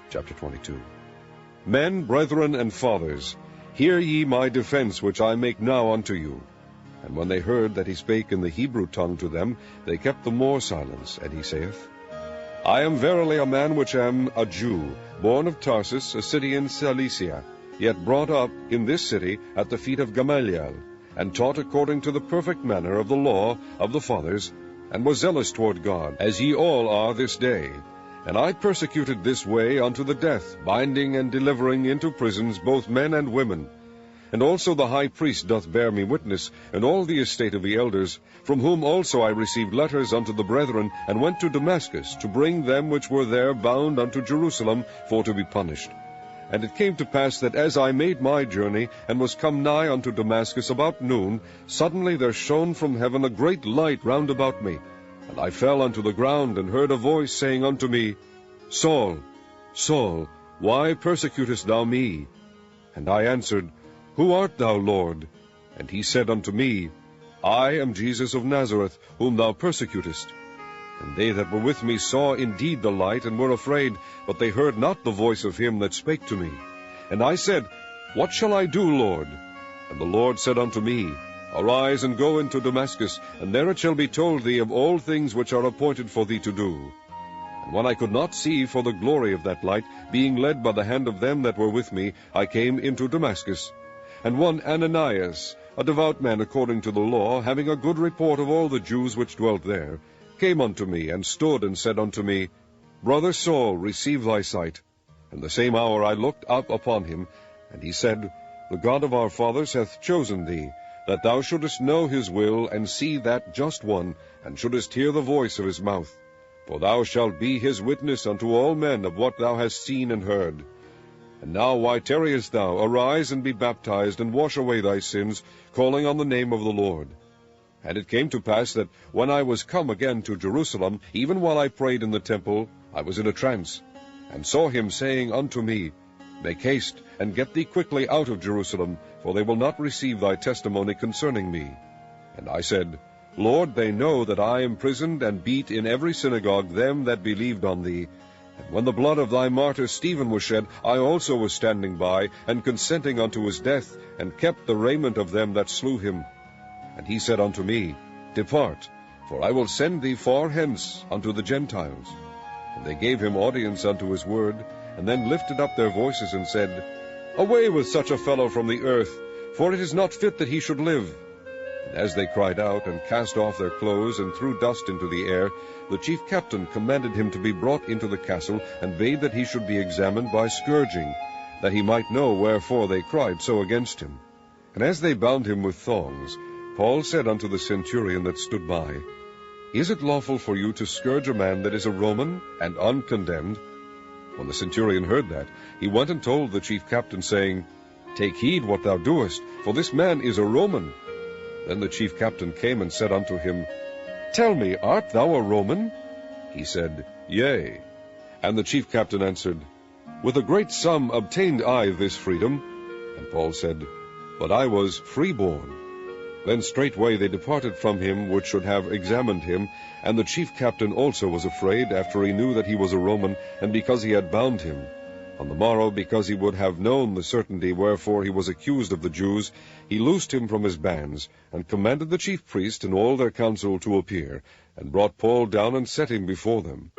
Chapter 22. Men, brethren, and fathers, hear ye my defense which I make now unto you. And when they heard that he spake in the Hebrew tongue to them, they kept the more silence. And he saith, I am verily a man which am a Jew, born of Tarsus, a city in Cilicia, yet brought up in this city at the feet of Gamaliel, and taught according to the perfect manner of the law of the fathers, and was zealous toward God, as ye all are this day. And I persecuted this way unto the death, binding and delivering into prisons both men and women. And also the high priest doth bear me witness, and all the estate of the elders, from whom also I received letters unto the brethren, and went to Damascus, to bring them which were there bound unto Jerusalem, for to be punished. And it came to pass that as I made my journey, and was come nigh unto Damascus about noon, suddenly there shone from heaven a great light round about me. And I fell unto the ground, and heard a voice saying unto me, Saul, Saul, why persecutest thou me? And I answered, Who art thou, Lord? And he said unto me, I am Jesus of Nazareth, whom thou persecutest. And they that were with me saw indeed the light, and were afraid, but they heard not the voice of him that spake to me. And I said, What shall I do, Lord? And the Lord said unto me, Arise, and go into Damascus, and there it shall be told thee of all things which are appointed for thee to do. And when I could not see for the glory of that light, being led by the hand of them that were with me, I came into Damascus. And one Ananias, a devout man according to the law, having a good report of all the Jews which dwelt there, came unto me, and stood, and said unto me, Brother Saul, receive thy sight. And the same hour I looked up upon him, and he said, The God of our fathers hath chosen thee, that thou shouldest know his will, and see that just one, and shouldest hear the voice of his mouth. For thou shalt be his witness unto all men of what thou hast seen and heard. And now why tarriest thou? Arise, and be baptized, and wash away thy sins, calling on the name of the Lord. And it came to pass that when I was come again to Jerusalem, even while I prayed in the temple, I was in a trance, and saw him saying unto me, Make haste, and get thee quickly out of Jerusalem, for they will not receive thy testimony concerning me. And I said, Lord, they know that I imprisoned and beat in every synagogue them that believed on thee. And when the blood of thy martyr Stephen was shed, I also was standing by, and consenting unto his death, and kept the raiment of them that slew him. And he said unto me, Depart, for I will send thee far hence unto the Gentiles. And they gave him audience unto his word, and then lifted up their voices, and said, Away with such a fellow from the earth, for it is not fit that he should live. And as they cried out, and cast off their clothes, and threw dust into the air, the chief captain commanded him to be brought into the castle, and bade that he should be examined by scourging, that he might know wherefore they cried so against him. And as they bound him with thongs, Paul said unto the centurion that stood by, Is it lawful for you to scourge a man that is a Roman, and uncondemned? When the centurion heard that, he went and told the chief captain, saying, Take heed what thou doest, for this man is a Roman. Then the chief captain came and said unto him, Tell me, art thou a Roman? He said, Yea. And the chief captain answered, With a great sum obtained I this freedom. And Paul said, But I was freeborn. Then straightway they departed from him which should have examined him, and the chief captain also was afraid, after he knew that he was a Roman, and because he had bound him. On the morrow, because he would have known the certainty wherefore he was accused of the Jews, he loosed him from his bands, and commanded the chief priest and all their council to appear, and brought Paul down and set him before them.